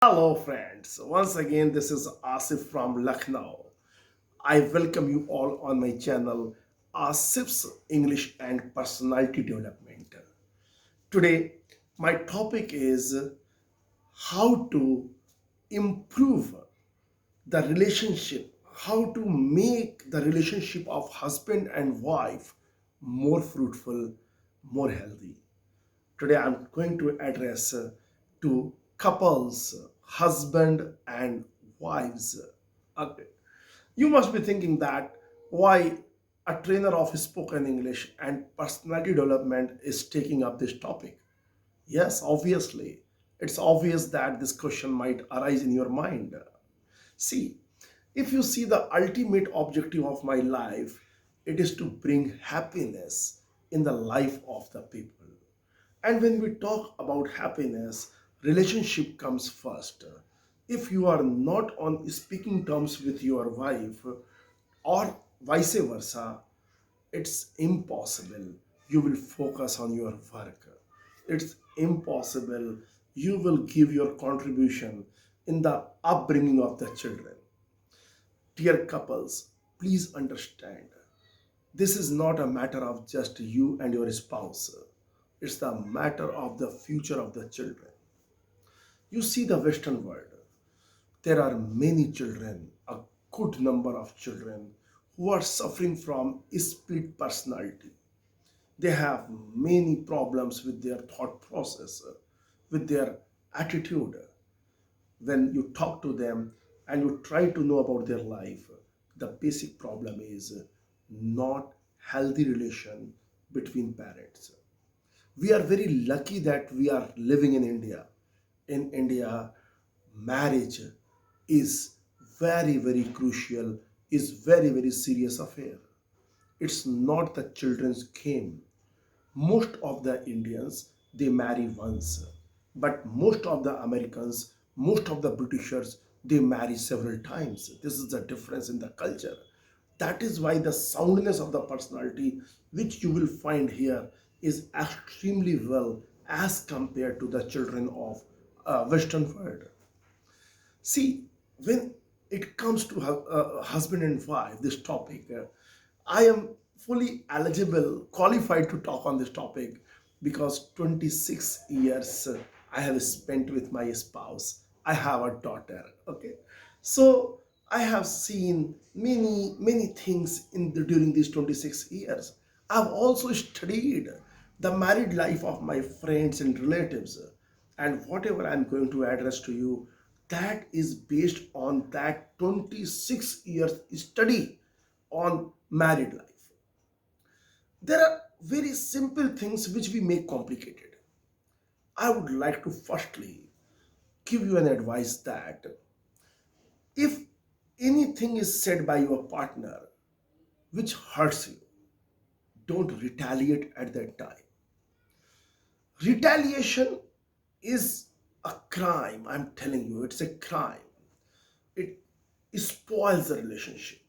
Hello, friends. Once again, this is Asif from Lucknow. I welcome you all on my channel, Asif's English and Personality Development. Today, my topic is how to improve the relationship, how to make the relationship of husband and wife more fruitful, more healthy. Today I'm going to address to couples, husband and wives. Okay. You must be thinking that why a trainer of spoken English and personality development is taking up this topic. Yes, obviously. It's obvious that this question might arise in your mind. See, if you see the ultimate objective of my life, it is to bring happiness in the life of the people. And when we talk about happiness, relationship comes first. If you are not on speaking terms with your wife or vice versa, it's impossible you will focus on your work. It's impossible you will give your contribution in the upbringing of the children. Dear couples, please understand this is not a matter of just you and your spouse. It's the matter of the future of the children. You see the Western world. There are many children, a good number of children, who are suffering from split personality. They have many problems with their thought process, with their attitude. When you talk to them and you try to know about their life, the basic problem is not healthy relation between parents. We are very lucky that we are living in India. In India, marriage is very crucial, is very serious affair. It's not the children's game. Most of the Indians they marry once, but most of the Americans, most of the Britishers they marry several times. This is the difference in the culture. That is why the soundness of the personality which you will find here is extremely well as compared to the children of Western world. See, when it comes to husband and wife, this topic, I am fully eligible, qualified to talk on this topic because 26 years I have spent with my spouse. I have a daughter. Okay, so I have seen many things during these 26 years. I've also studied the married life of my friends and relatives, and whatever I'm going to address to you, that is based on that 26 years study on married life. There are very simple things which we make complicated. I would like to firstly give you an advice that if anything is said by your partner which hurts you, don't retaliate at that time. Retaliation is a crime. I'm telling you, it's a crime. It spoils the relationship.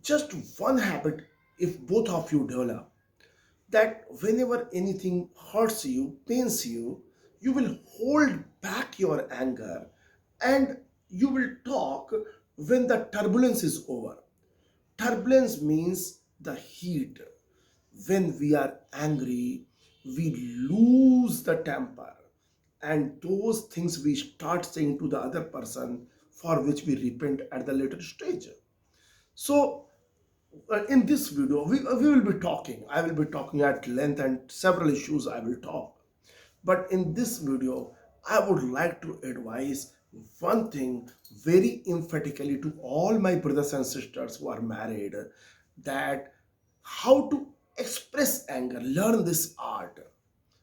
Just one habit, if both of you develop, that whenever anything hurts you, pains you, you will hold back your anger and you will talk when the turbulence is over. Turbulence means the heat. When we are angry, we lose the temper, and those things we start saying to the other person for which we repent at the later stage. So, in this video, we will be talking. I will be talking at length and several issues I will talk. But in this video, I would like to advise one thing very emphatically to all my brothers and sisters who are married, that how to express anger. Learn this art.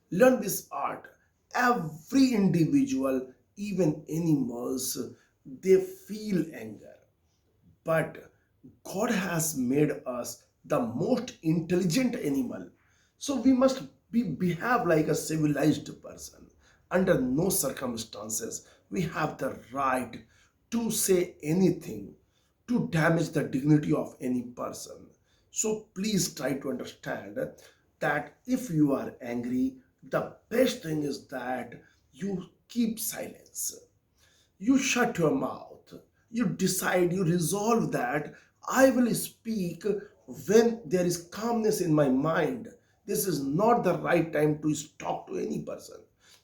Learn this art. Every individual, even animals, they feel anger. But God has made us the most intelligent animal. So we must behave like a civilized person. Under no circumstances we have the right to say anything to damage the dignity of any person. So please try to understand that if you are angry, the best thing is that you keep silence. you shut your mouth. You decide, you resolve that I will speak when there is calmness in my mind. This is not the right time to talk to any person,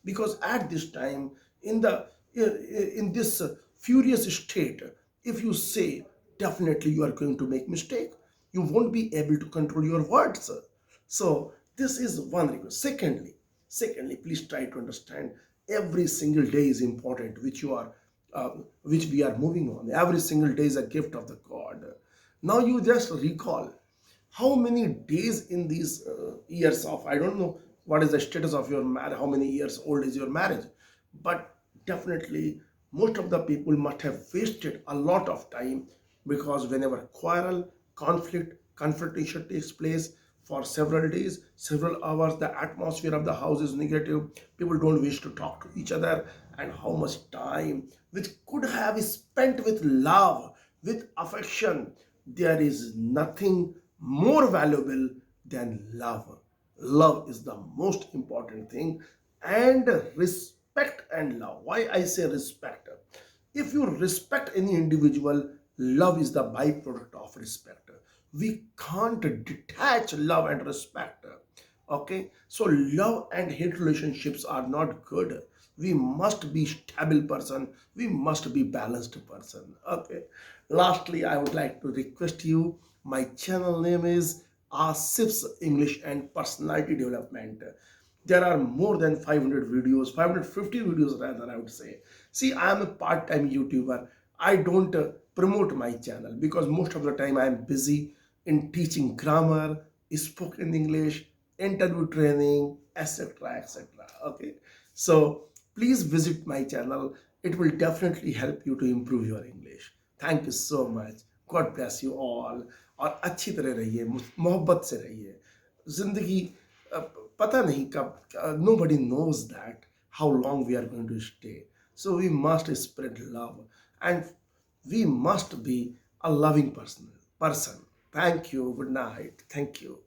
because at this time, in the in this furious state, if you say, definitely you are going to make mistake. You won't be able to control your words. So this is one request. Secondly, please try to understand, every single day is important, which we are moving on. Every single day is a gift of the God. Now you just recall how many days in these years of, I don't know what is the status of your marriage, how many years old is your marriage, but definitely most of the people must have wasted a lot of time, because whenever quarrel, conflict, confrontation takes place for several days, several hours, the atmosphere of the house is negative. People don't wish to talk to each other, and how much time which could have spent with love, with affection. There is nothing more valuable than love. Love is the most important thing, and respect and love. Why I say respect? If you respect any individual, love is the byproduct of respect. We can't detach love and respect. Okay, so love and hate relationships are not good. We must be stable person, we must be balanced person. Okay, lastly, I would like to request you, my channel name is Asif's English and Personality Development. There are more than 500 videos, 550 videos rather, I would say. See, I am a part-time YouTuber. I don't promote my channel because most of the time I am busy in teaching grammar, spoken English, interview training, etc. etc. Okay, so please visit my channel. It will definitely help you to improve your English. Thank you so much. God bless you all. और अच्छी तरह रहिए, मोहब्बत से रहिए. जिंदगी अ, पता नहीं कब, nobody knows that how long we are going to stay. So we must spread love, and we must be a loving person. Thank you. Good night. Thank you.